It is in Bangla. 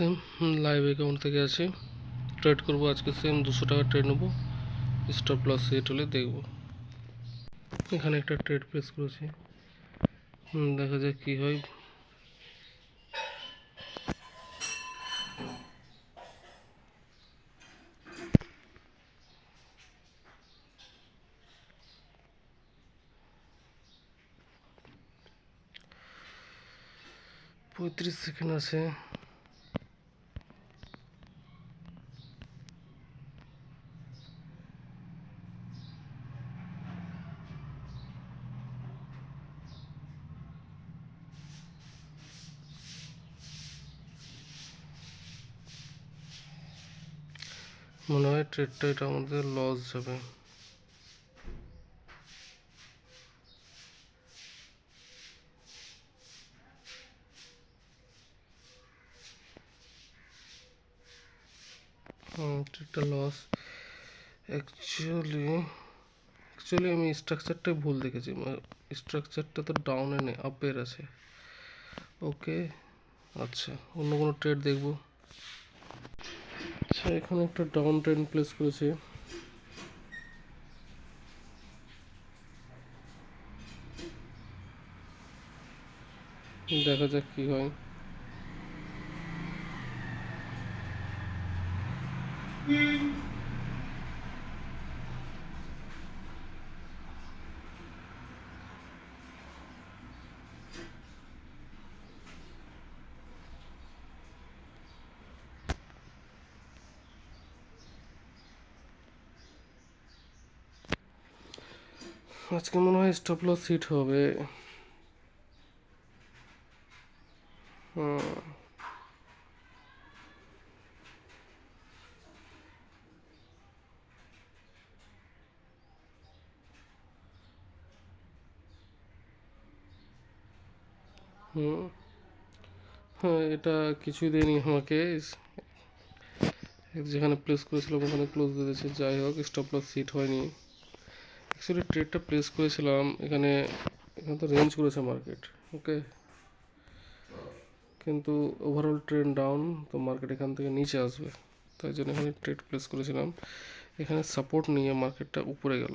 সেম লাইভ অ্যাকাউন্ট থেকে আছি, ট্রেড করব আজকে। সেম 200 টাকা ট্রেড নেবো, স্টপ লস হিট হলে দেখব। এখানে একটা ট্রেড প্লেস করেছি, দেখা যাক কি হয়। পঁয়ত্রিশ সেকেন্ড আছে। মনে হয় ট্রেডটা এটা আমাদের লস যাবে। ট্রেডটা লস। অ্যাকচুয়ালি আমি স্ট্রাকচারটাই ভুল দেখেছি। স্ট্রাকচারটা তো ডাউনে নেই, আপের আছে। ওকে, আচ্ছা অন্য কোনো ট্রেড দেখবো। আচ্ছা, এখানে একটা ডাউন ট্রেন্ড প্লেস করেছি। দেখা যাক কি হয়। আজকে মনে হয় স্টপ লস হিট হবে। হ্যাঁ, এটা কিছুই দেয়নি আমাকে। যেখানে প্লেস করেছিলাম ওখানে ক্লোজ দিয়ে দিয়েছে। যাই হোক, স্টপ লস হিট হয়নি। অ্যাকচুয়ালি ট্রেডটা প্লেস করেছিলাম এখানে তো রেঞ্জ করেছে মার্কেট, ওকে, কিন্তু ওভারঅল ট্রেন্ড ডাউন, তো মার্কেট এখান থেকে নিচে আসবে, তাই জন্য এখানে ট্রেড প্লেস করেছিলাম। এখানে সাপোর্ট নিয়ে মার্কেটটা উপরে গেল।